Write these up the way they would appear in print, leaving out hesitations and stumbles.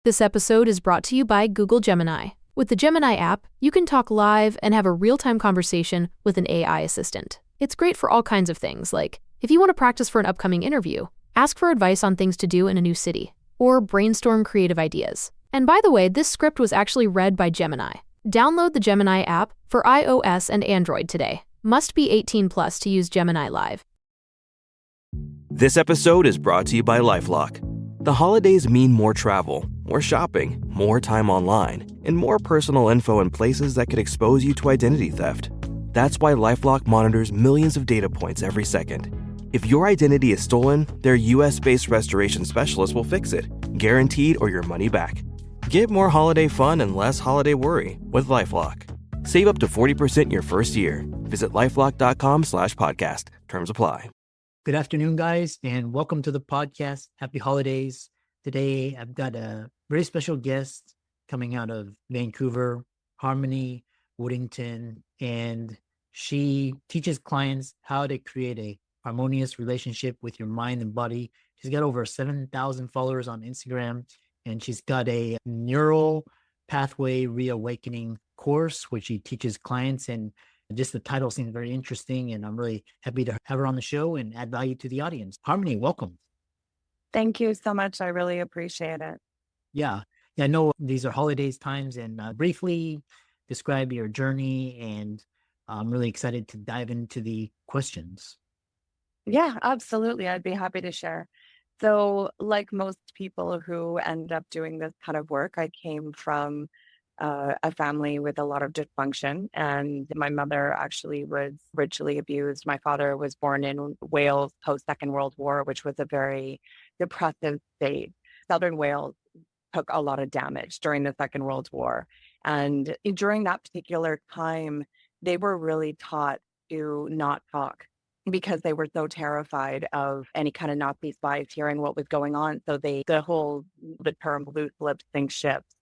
This episode is brought to you by Google Gemini. With the Gemini app, you can talk live and have a real-time conversation with an AI assistant. It's great for all kinds of things, like if you want to practice for an upcoming interview, ask for advice on things to do in a new city, or brainstorm creative ideas. And by the way, this script was actually read by Gemini. Download the Gemini app for iOS and Android today. Must be 18 plus to use Gemini Live. This episode is brought to you by LifeLock. The holidays mean more travel, more shopping, more time online, and more personal info in places that could expose you to identity theft. That's why LifeLock monitors millions of data points every second. If your identity is stolen, their US-based restoration specialist will fix it, guaranteed or your money back. Get more holiday fun and less holiday worry with LifeLock. Save up to 40% your first year. Visit LifeLock.com/podcast. Terms apply. Good afternoon, guys, and welcome to the podcast. Happy holidays. Today, I've got a very special guest coming out of Vancouver, Harmony Woodington, and she teaches clients how to create a harmonious relationship with your mind and body. She's got over 7,000 followers on Instagram, and she's got a Neural Pathway Reawakening course, which she teaches clients, and just the title seems very interesting, and I'm really happy to have her on the show and add value to the audience. Harmony, welcome. Thank you so much. I really appreciate it. Yeah, I know these are holidays times, and briefly describe your journey, and I'm really excited to dive into the questions. Yeah, absolutely. I'd be happy to share. So, like most people who end up doing this kind of work, I came from a family with a lot of dysfunction, and my mother actually was ritually abused. My father was born in Wales post Second World War, which was a very depressive state. Southern Wales took a lot of damage during the Second World War, and during that particular time, they were really taught to not talk because they were so terrified of any kind of Nazi spies hearing what was going on. So the term loose lips sink ships.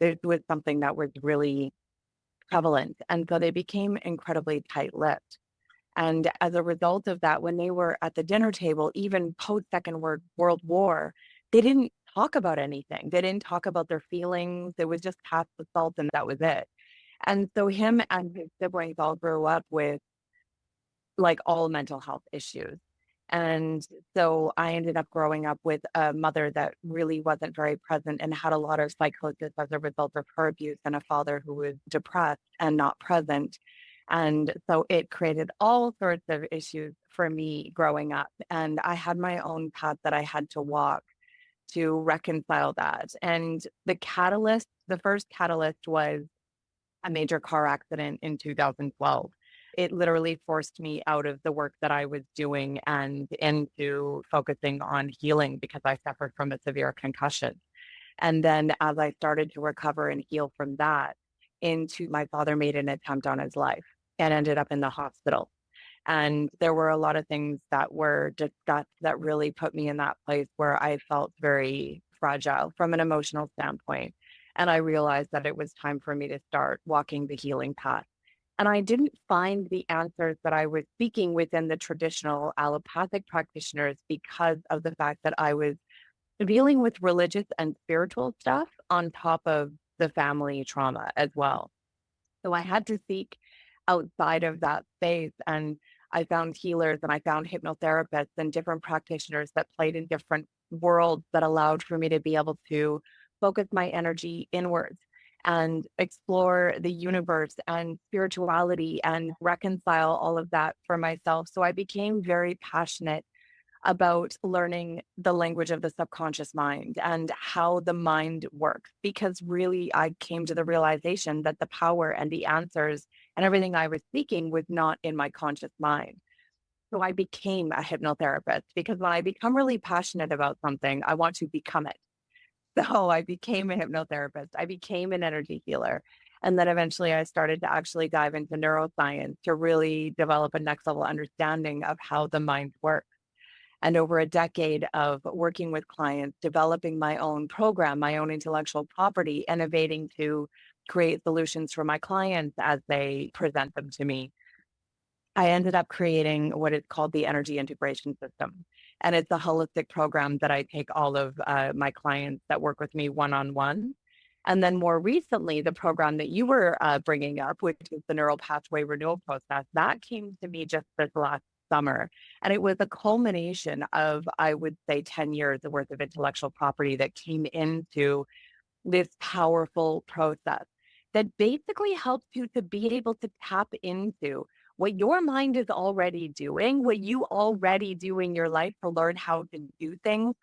This was something that was really prevalent. And so they became incredibly tight-lipped. And as a result of that, when they were at the dinner table, even post-Second World War, they didn't talk about anything. They didn't talk about their feelings. It was just pass the salt and that was it. And so him and his siblings all grew up with like all mental health issues. And so I ended up growing up with a mother that really wasn't very present and had a lot of psychosis as a result of her abuse, and a father who was depressed and not present. And so it created all sorts of issues for me growing up. And I had my own path that I had to walk to reconcile that. And the first catalyst was a major car accident in 2012. It literally forced me out of the work that I was doing and into focusing on healing because I suffered from a severe concussion. And then as I started to recover and heal from that, my father made an attempt on his life and ended up in the hospital. And there were a lot of things that were discussed that really put me in that place where I felt very fragile from an emotional standpoint. And I realized that it was time for me to start walking the healing path. And I didn't find the answers that I was seeking within the traditional allopathic practitioners because of the fact that I was dealing with religious and spiritual stuff on top of the family trauma as well. So I had to seek outside of that space, and I found healers and I found hypnotherapists and different practitioners that played in different worlds that allowed for me to be able to focus my energy inwards and explore the universe and spirituality and reconcile all of that for myself. So I became very passionate about learning the language of the subconscious mind and how the mind works, because really I came to the realization that the power and the answers and everything I was seeking was not in my conscious mind. So I became a hypnotherapist because when I become really passionate about something, I want to become it. So I became a hypnotherapist. I became an energy healer. And then eventually I started to actually dive into neuroscience to really develop a next level understanding of how the mind works. And over a decade of working with clients, developing my own program, my own intellectual property, innovating to create solutions for my clients as they present them to me, I ended up creating what is called the energy integration system. And it's a holistic program that I take all of my clients that work with me one-on-one. And then more recently, the program that you were bringing up, which is the Neural Pathway Renewal process, that came to me just this last summer. And it was a culmination of, I would say, 10 years worth of intellectual property that came into this powerful process that basically helps you to be able to tap into what your mind is already doing, what you already do in your life to learn how to do things,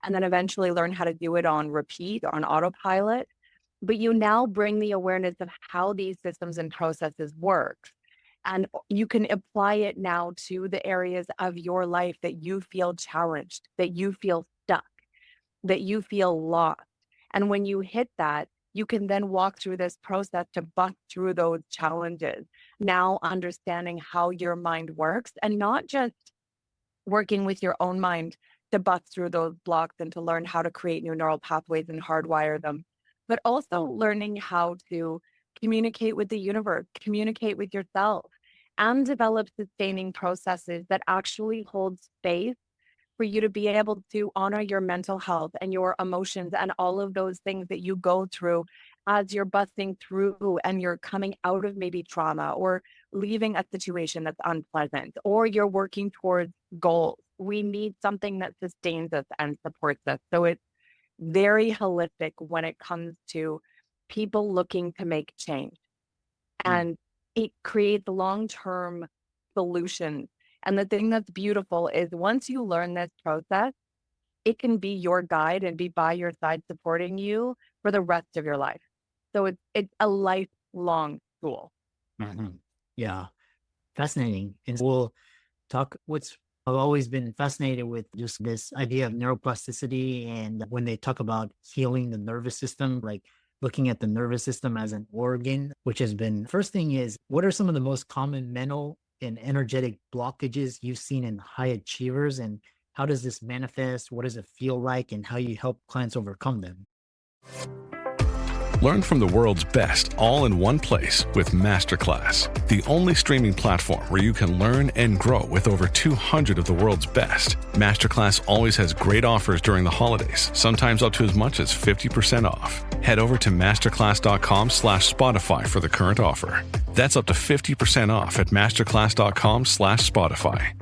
and then eventually learn how to do it on repeat, on autopilot. But you now bring the awareness of how these systems and processes work. And you can apply it now to the areas of your life that you feel challenged, that you feel stuck, that you feel lost. And when you hit that, you can then walk through this process to bust through those challenges, now understanding how your mind works and not just working with your own mind to bust through those blocks and to learn how to create new neural pathways and hardwire them, but also learning how to communicate with the universe, communicate with yourself, and develop sustaining processes that actually hold space for you to be able to honor your mental health and your emotions and all of those things that you go through as you're busting through and you're coming out of maybe trauma or leaving a situation that's unpleasant, or you're working towards goals. We need something that sustains us and supports us. So it's very holistic when it comes to people looking to make change. And it creates long-term solutions. And the thing that's beautiful is once you learn this process, it can be your guide and be by your side supporting you for the rest of your life. So it's a lifelong tool. Mhm. Yeah, fascinating. And we'll talk I've always been fascinated with just this idea of neuroplasticity, and when they talk about healing the nervous system, like looking at the nervous system as an organ, which has been, first thing is, what are some of the most common mental and energetic blockages you've seen in high achievers, and how does this manifest? What does it feel like, and how you help clients overcome them? Learn from the world's best all in one place with Masterclass, the only streaming platform where you can learn and grow with over 200 of the world's best. Masterclass always has great offers during the holidays, sometimes up to as much as 50% off. Head over to masterclass.com/Spotify for the current offer. That's up to 50% off at masterclass.com/Spotify.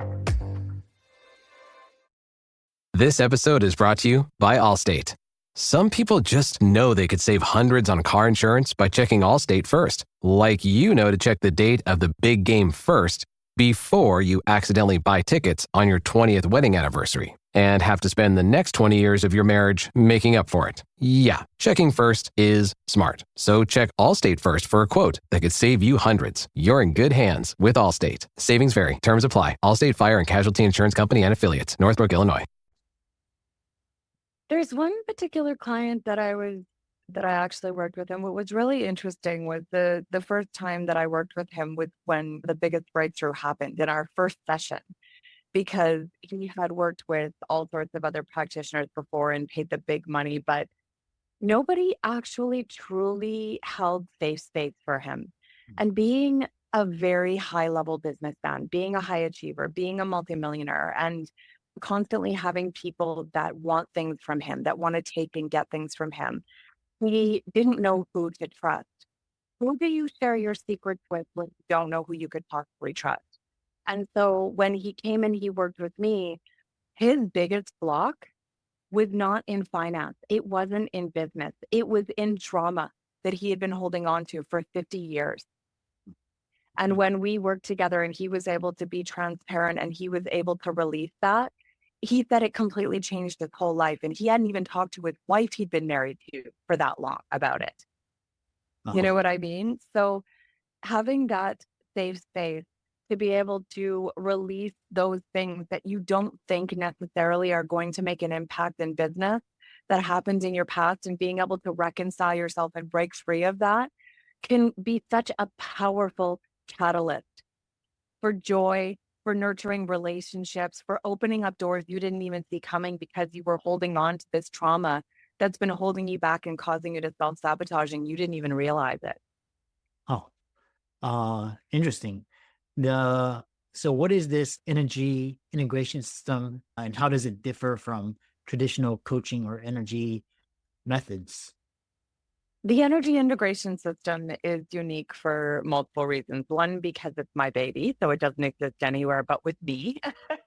This episode is brought to you by Allstate. Some people just know they could save hundreds on car insurance by checking Allstate first, like you know to check the date of the big game first before you accidentally buy tickets on your 20th wedding anniversary and have to spend the next 20 years of your marriage making up for it. Yeah, checking first is smart. So check Allstate first for a quote that could save you hundreds. You're in good hands with Allstate. Savings vary. Terms apply. Allstate Fire and Casualty Insurance Company and Affiliates. Northbrook, Illinois. There's one particular client that I actually worked with him. What was really interesting was the first time that I worked with him was when the biggest breakthrough happened in our first session, because he had worked with all sorts of other practitioners before and paid the big money, but nobody actually truly held safe space for him. And being a very high level businessman, being a high achiever, being a multimillionaire, and constantly having people that want things from him, that want to take and get things from him, he didn't know who to trust. Who do you share your secrets with when you don't know who you could possibly trust? And so when he came and he worked with me, his biggest block was not in finance. It wasn't in business. It was in trauma that he had been holding on to for 50 years. And when we worked together and he was able to be transparent and he was able to release that, he said it completely changed his whole life. And he hadn't even talked to his wife he'd been married to for that long about it. You know what I mean? So having that safe space to be able to release those things that you don't think necessarily are going to make an impact in business that happened in your past, and being able to reconcile yourself and break free of that can be such a powerful catalyst for joy, for nurturing relationships, for opening up doors you didn't even see coming because you were holding on to this trauma that's been holding you back and causing you to self-sabotage, and you didn't even realize it. Interesting. The So what is this energy integration system and how does it differ from traditional coaching or energy methods? The energy integration system is unique for multiple reasons. One, because it's my baby, so it doesn't exist anywhere but with me.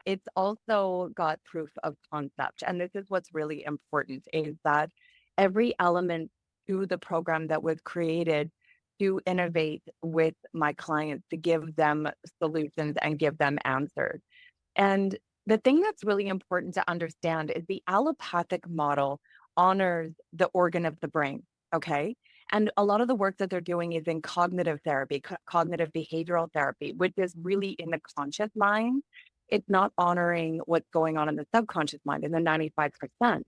It's also got proof of concept. And this is what's really important is that every element to the program that was created to innovate with my clients, to give them solutions and give them answers. And the thing that's really important to understand is the allopathic model honors the organ of the brain. Okay. And a lot of the work that they're doing is in cognitive therapy, cognitive behavioral therapy, which is really in the conscious mind. It's not honoring what's going on in the subconscious mind in the 95%.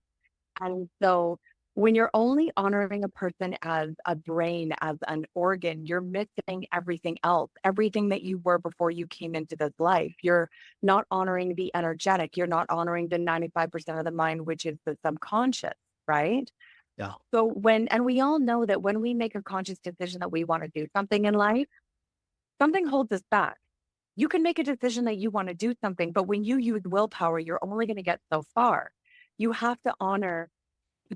And so when you're only honoring a person as a brain, as an organ, you're missing everything else, everything that you were before you came into this life. You're not honoring the energetic. You're not honoring the 95% of the mind, which is the subconscious, right? Yeah. So and we all know that when we make a conscious decision that we want to do something in life, something holds us back. You can make a decision that you want to do something, but when you use willpower, you're only going to get so far. You have to honor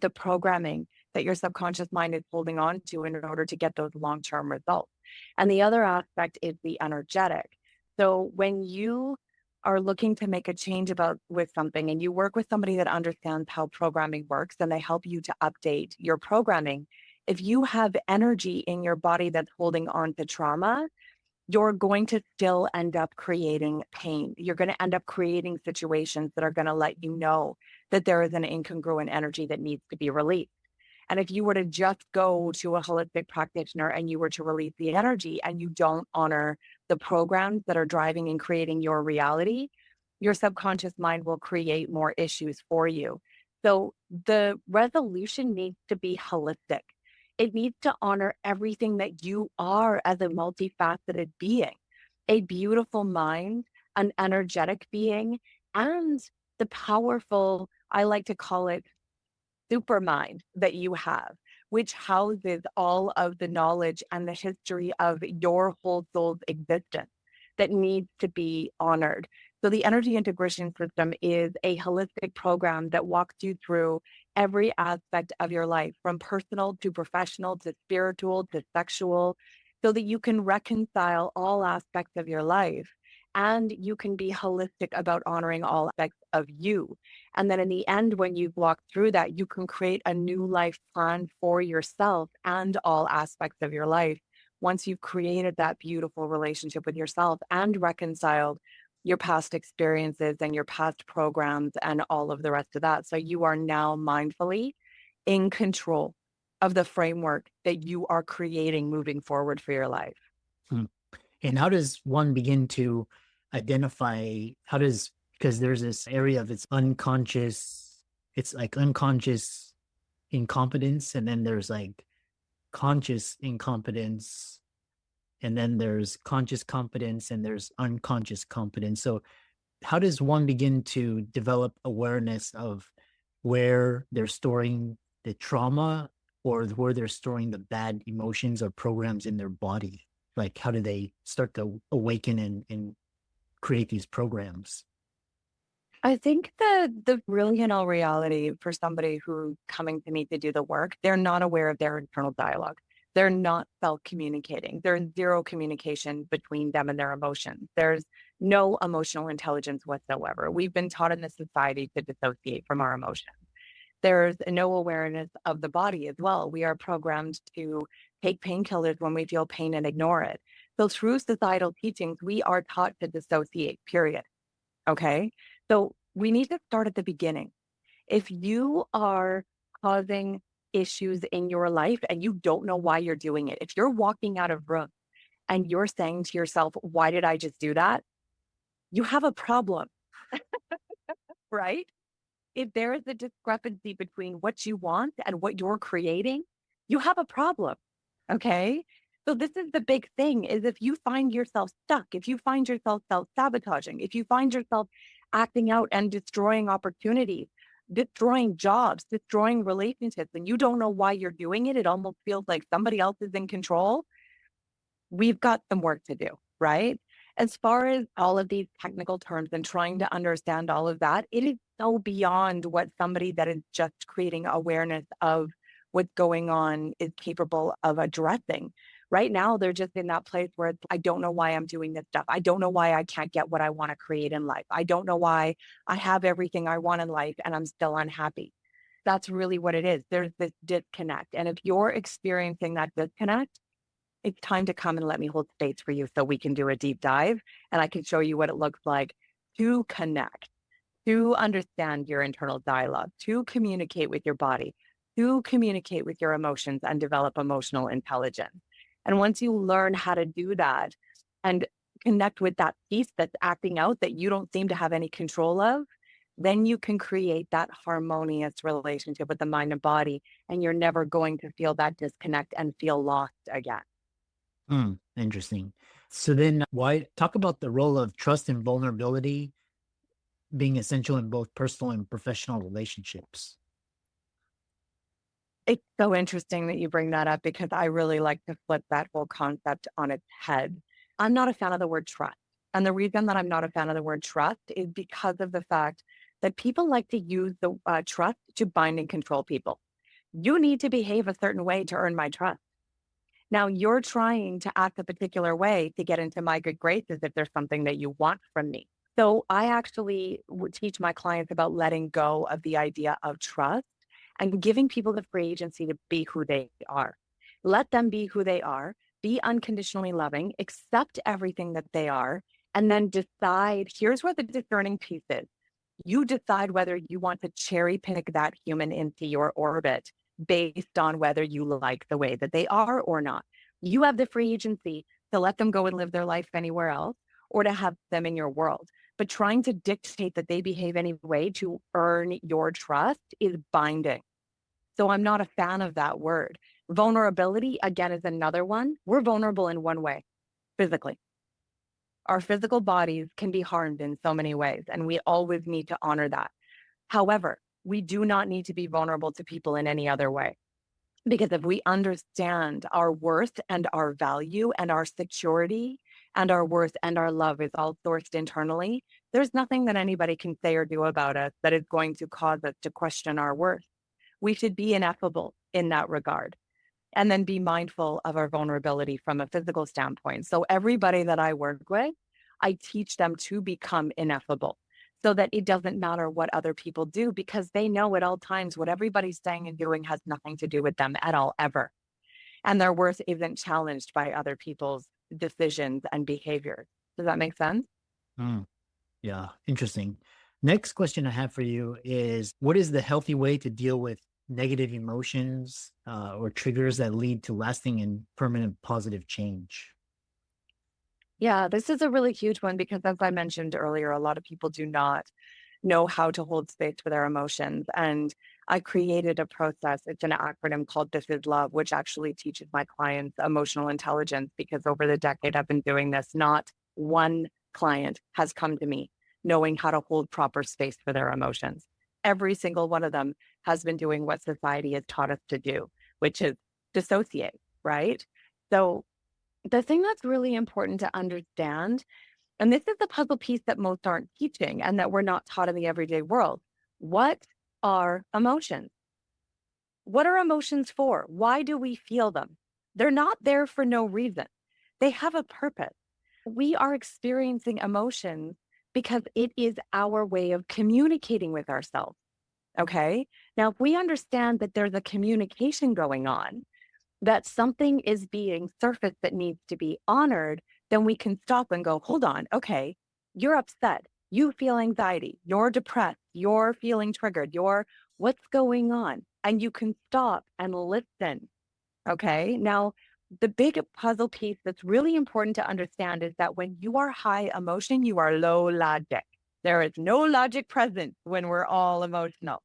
the programming that your subconscious mind is holding on to in order to get those long-term results. And the other aspect is the energetic. So when you are looking to make a change with something and you work with somebody that understands how programming works and they help you to update your programming, if you have energy in your body that's holding on to trauma, you're going to still end up creating pain. You're going to end up creating situations that are going to let you know that there is an incongruent energy that needs to be released. And if you were to just go to a holistic practitioner and you were to release the energy and you don't honor the programs that are driving and creating your reality, your subconscious mind will create more issues for you. So the resolution needs to be holistic. It needs to honor everything that you are as a multifaceted being, a beautiful mind, an energetic being, and the powerful, I like to call it, super mind that you have, which houses all of the knowledge and the history of your whole soul's existence that needs to be honored. So the energy integration system is a holistic program that walks you through every aspect of your life, from personal to professional to spiritual to sexual, so that you can reconcile all aspects of your life and you can be holistic about honoring all aspects of you. And then in the end, when you've walked through that, you can create a new life plan for yourself and all aspects of your life once you've created that beautiful relationship with yourself and reconciled your past experiences and your past programs and all of the rest of that. So you are now mindfully in control of the framework that you are creating moving forward for your life. And how does one begin to identify, because there's this area of it's like unconscious incompetence, and then there's like conscious incompetence, and then there's conscious competence, and there's unconscious competence. So how does one begin to develop awareness of where they're storing the trauma or where they're storing the bad emotions or programs in their body? Like, how do they start to awaken and create these programs? I think the brilliant reality for somebody who's coming to me to do the work, they're not aware of their internal dialogue. They're not self-communicating. There's zero communication between them and their emotions. There's no emotional intelligence whatsoever. We've been taught in this society to dissociate from our emotions. There's no awareness of the body as well. We are programmed to take painkillers when we feel pain and ignore it. So through societal teachings, we are taught to dissociate, period. Okay? So we need to start at the beginning. If you are causing issues in your life and you don't know why you're doing it, if you're walking out of room and you're saying to yourself, why did I just do that? You have a problem, right? If there is a discrepancy between what you want and what you're creating, you have a problem. Okay. So this is the big thing is if you find yourself stuck, if you find yourself self-sabotaging, if you find yourself acting out and destroying opportunities, destroying jobs, destroying relationships, and you don't know why you're doing it, it almost feels like somebody else is in control. We've got some work to do, right? As far as all of these technical terms and trying to understand all of that, it is so beyond what somebody that is just creating awareness of what's going on is capable of addressing. Right now, they're just in that place where I don't know why I'm doing this stuff. I don't know why I can't get what I want to create in life. I don't know why I have everything I want in life and I'm still unhappy. That's really what it is. There's this disconnect. And if you're experiencing that disconnect, it's time to come and let me hold space for you so we can do a deep dive and I can show you what it looks like to connect, to understand your internal dialogue, to communicate with your body, to communicate with your emotions and develop emotional intelligence. And once you learn how to do that and connect with that piece that's acting out that you don't seem to have any control of, then you can create that harmonious relationship with the mind and body, and you're never going to feel that disconnect and feel lost again. Interesting. So then why talk about the role of trust and vulnerability being essential in both personal and professional relationships? It's so interesting that you bring that up because I really like to flip that whole concept on its head. I'm not a fan of the word trust. And the reason that I'm not a fan of the word trust is because of the fact that people like to use the trust to bind and control people. You need to behave a certain way to earn my trust. Now you're trying to act a particular way to get into my good graces if there's something that you want from me. So I actually would teach my clients about letting go of the idea of trust and giving people the free agency to be who they are. Let them be who they are, be unconditionally loving, accept everything that they are, and then decide, here's where the discerning piece is. You decide whether you want to cherry pick that human into your orbit based on whether you like the way that they are or not. You have the free agency to let them go and live their life anywhere else or to have them in your world. But trying to dictate that they behave any way to earn your trust is binding. So I'm not a fan of that word. Vulnerability, again, is another one. We're vulnerable in one way, physically. Our physical bodies can be harmed in so many ways, and we always need to honor that. However, we do not need to be vulnerable to people in any other way. Because if we understand our worth and our value and our security and our worth and our love is all sourced internally, there's nothing that anybody can say or do about us that is going to cause us to question our worth. We should be ineffable in that regard and then be mindful of our vulnerability from a physical standpoint. So everybody that I work with, I teach them to become ineffable so that it doesn't matter what other people do because they know at all times what everybody's saying and doing has nothing to do with them at all, ever. And their worth isn't challenged by other people's decisions and behaviors. Does that make sense? Yeah, interesting. Next question I have for you is, what is the healthy way to deal with negative emotions or triggers that lead to lasting and permanent positive change? Yeah, this is a really huge one because as I mentioned earlier, a lot of people do not know how to hold space for their emotions. And I created a process. It's an acronym called This Is Love, which actually teaches my clients emotional intelligence because over the decade I've been doing this, not one client has come to me knowing how to hold proper space for their emotions. Every single one of them has been doing what society has taught us to do, which is dissociate, right? So the thing that's really important to understand, and this is the puzzle piece that most aren't teaching and that we're not taught in the everyday world. What are emotions? What are emotions for? Why do we feel them? They're not there for no reason. They have a purpose. We are experiencing emotions because it is our way of communicating with ourselves. Okay. Now, if we understand that there's a communication going on, that something is being surfaced that needs to be honored, then we can stop and go, hold on. Okay. You're upset. You feel anxiety. You're depressed. You're feeling triggered. What's going on? And you can stop and listen. Okay. Now, the big puzzle piece that's really important to understand is that when you are high emotion, you are low logic. There is no logic present when we're all emotional.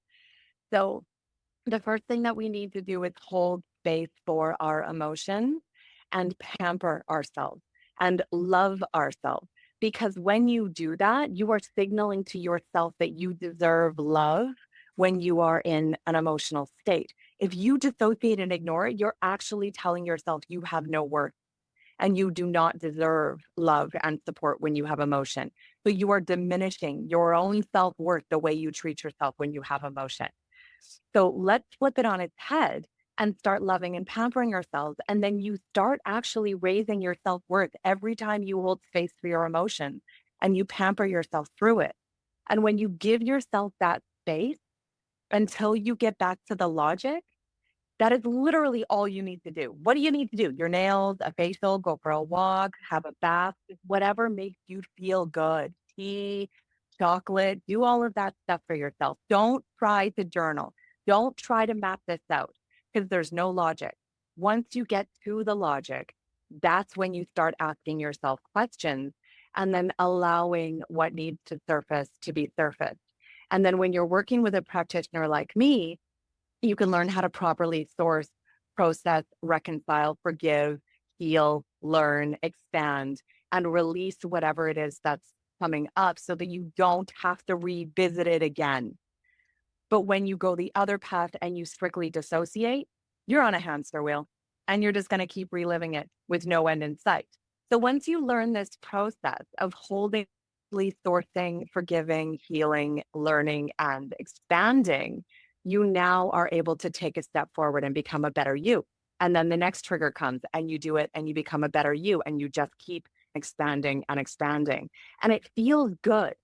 So the first thing that we need to do is hold space for our emotions and pamper ourselves and love ourselves. Because when you do that, you are signaling to yourself that you deserve love when you are in an emotional state. If you dissociate and ignore it, you're actually telling yourself you have no worth. and you do not deserve love and support when you have emotion. So you are diminishing your own self-worth the way you treat yourself when you have emotion. So let's flip it on its head and start loving and pampering yourselves. And then you start actually raising your self-worth every time you hold space for your emotions and you pamper yourself through it. And when you give yourself that space until you get back to the logic, that is literally all you need to do. What do you need to do? Your nails, a facial, go for a walk, have a bath, whatever makes you feel good. Tea, chocolate, do all of that stuff for yourself. Don't try to journal. Don't try to map this out because there's no logic. Once you get to the logic, that's when you start asking yourself questions and then allowing what needs to surface to be surfaced. And then when you're working with a practitioner like me, you can learn how to properly source, process, reconcile, forgive, heal, learn, expand, and release whatever it is that's coming up so that you don't have to revisit it again. But when you go the other path and you strictly dissociate, you're on a hamster wheel and you're just going to keep reliving it with no end in sight. So once you learn this process of holding, sourcing, forgiving, healing, learning, and expanding, you now are able to take a step forward and become a better you. And then the next trigger comes and you do it and you become a better you and you just keep expanding and expanding. And it feels good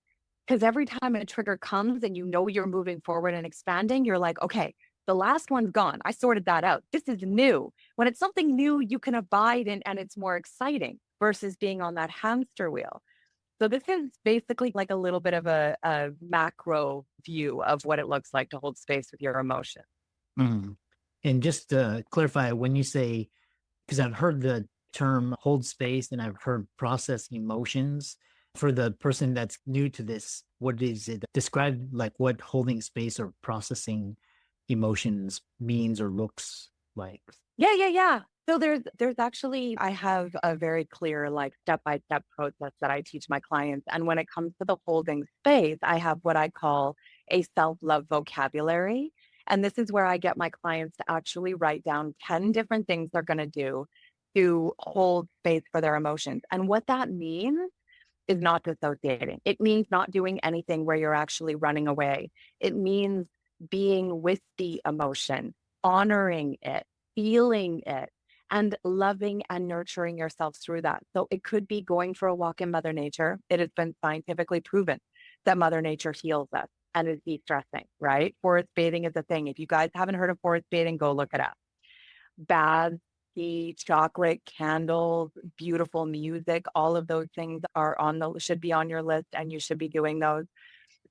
because every time a trigger comes and you know you're moving forward and expanding, you're like, okay, the last one's gone. I sorted that out. This is new. When it's something new, you can abide in and it's more exciting versus being on that hamster wheel. So this is basically like a little bit of a macro view of what it looks like to hold space with your emotion. Mhm. And just to clarify, when you say, because I've heard the term hold space and I've heard process emotions. For the person that's new to this, what is it? Describe like what holding space or processing emotions means or looks like. Yeah. So there's actually, I have a very clear like step-by-step process that I teach my clients. And when it comes to the holding space, I have what I call a self-love vocabulary. And this is where I get my clients to actually write down 10 different things they're going to do to hold space for their emotions. And what that means is not dissociating. It means not doing anything where you're actually running away. It means being with the emotion, honoring it, feeling it, and loving and nurturing yourself through that. So it could be going for a walk in Mother Nature. It has been scientifically proven that Mother Nature heals us and is de-stressing, right? Forest bathing is a thing. If you guys haven't heard of forest bathing, go look it up. Baths, tea, chocolate, candles, beautiful music, all of those things are should be on your list and you should be doing those.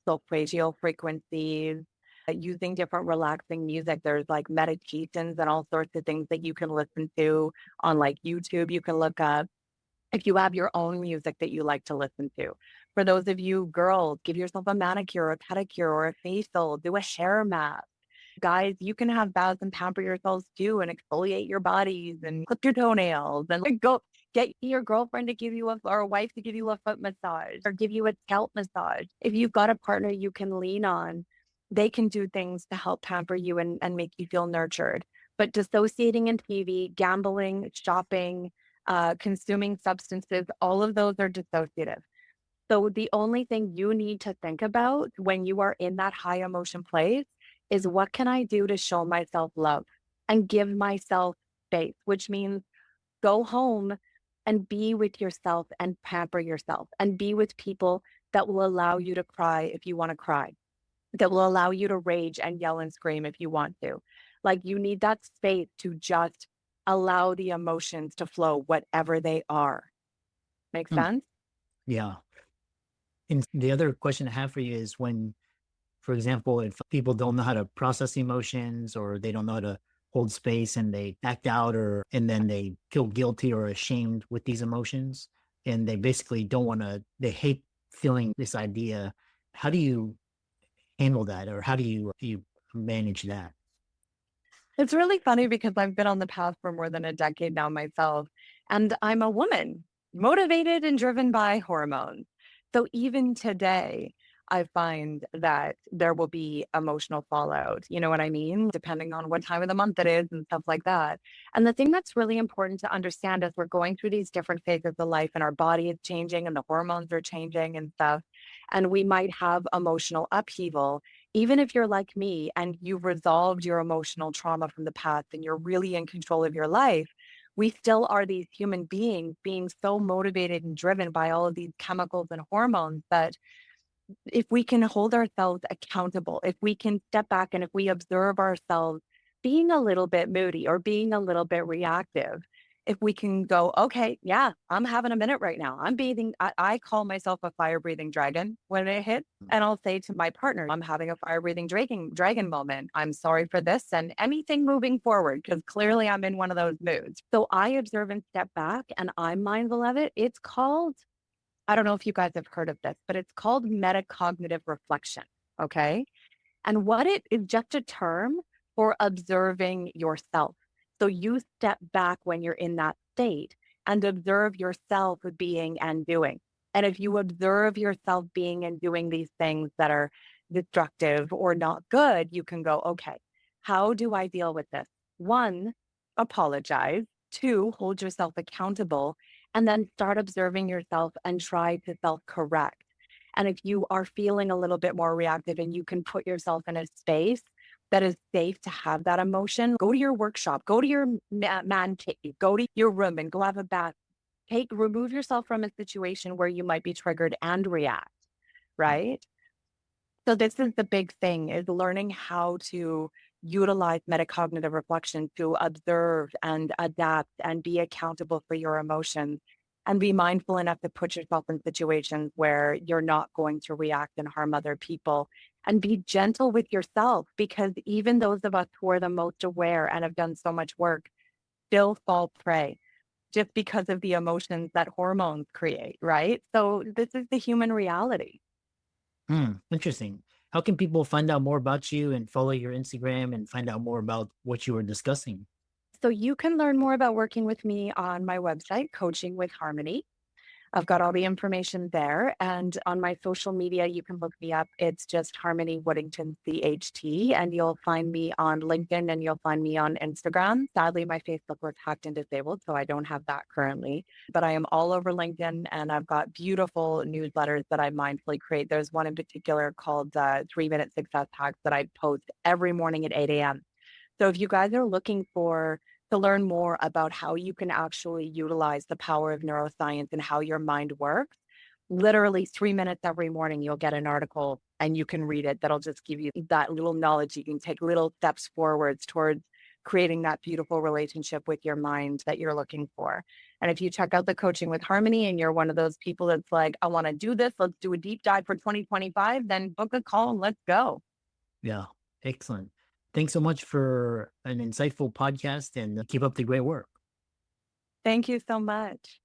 Solfeggio frequencies, using different relaxing music. There's like meditations and all sorts of things that you can listen to on like YouTube. You can look up if you have your own music that you like to listen to. For those of you girls, give yourself a manicure, a pedicure, or a facial, do a hair mask. Guys, you can have baths and pamper yourselves too and exfoliate your bodies and clip your toenails and like go get your girlfriend to give you or a wife to give you a foot massage or give you a scalp massage. If you've got a partner you can lean on, they can do things to help pamper you and make you feel nurtured. But dissociating in TV, gambling, shopping, consuming substances, all of those are dissociative. So the only thing you need to think about when you are in that high emotion place is what can I do to show myself love and give myself space, which means go home and be with yourself and pamper yourself and be with people that will allow you to cry if you want to cry, that will allow you to rage and yell and scream if you want to. Like you need that space to just allow the emotions to flow, whatever they are. Make sense? Yeah. And the other question I have for you is when, for example, if people don't know how to process emotions or they don't know how to hold space and they act out and then they feel guilty or ashamed with these emotions and they basically they hate feeling this idea. How do you handle that or how do you manage that? It's really funny because I've been on the path for more than a decade now myself, and I'm a woman motivated and driven by hormones. So even today, I find that there will be emotional fallout. You know what I mean? Depending on what time of the month it is and stuff like that. And the thing that's really important to understand as we're going through these different phases of life and our body is changing and the hormones are changing and stuff, and we might have emotional upheaval. Even if you're like me and you've resolved your emotional trauma from the past and you're really in control of your life, we still are these human beings being so motivated and driven by all of these chemicals and hormones that if we can hold ourselves accountable, if we can step back and if we observe ourselves being a little bit moody or being a little bit reactive, if we can go, okay, yeah, I'm having a minute right now. I'm bathing. I call myself a fire breathing dragon when it hits. And I'll say to my partner, I'm having a fire breathing dragon moment. I'm sorry for this and anything moving forward, because clearly I'm in one of those moods. So I observe and step back and I'm mindful of it. It's called, I don't know if you guys have heard of this, but it's called metacognitive reflection. Okay. And what it is just a term for observing yourself. So you step back when you're in that state and observe yourself being and doing. And if you observe yourself being and doing these things that are destructive or not good, you can go, okay, how do I deal with this? One, apologize. Two, hold yourself accountable. And then start observing yourself and try to self-correct. And if you are feeling a little bit more reactive and you can put yourself in a space that is safe to have that emotion, go to your workshop, go to your man cave, go to your room and go have a bath. Remove yourself from a situation where you might be triggered and react, right? So this is the big thing, is learning how to utilize metacognitive reflection to observe and adapt and be accountable for your emotions and be mindful enough to put yourself in situations where you're not going to react and harm other people, and be gentle with yourself, because even those of us who are the most aware and have done so much work still fall prey just because of the emotions that hormones create, right? So this is the human reality. Interesting. How can people find out more about you and follow your Instagram and find out more about what you were discussing? So you can learn more about working with me on my website, Coaching with Harmony. I've got all the information there. And on my social media, you can look me up. It's just Harmony Woodington CHT. And you'll find me on LinkedIn and you'll find me on Instagram. Sadly, my Facebook was hacked and disabled, so I don't have that currently. But I am all over LinkedIn and I've got beautiful newsletters that I mindfully create. There's one in particular called 3-Minute Success Hacks that I post every morning at 8 a.m. So if you guys are looking to learn more about how you can actually utilize the power of neuroscience and how your mind works, literally 3 minutes every morning, you'll get an article and you can read it. That'll just give you that little knowledge. You can take little steps forwards towards creating that beautiful relationship with your mind that you're looking for. And if you check out the Coaching with Harmony and you're one of those people that's like, I want to do this, let's do a deep dive for 2025, then book a call and let's go. Yeah, excellent. Thanks so much for an insightful podcast, and keep up the great work. Thank you so much.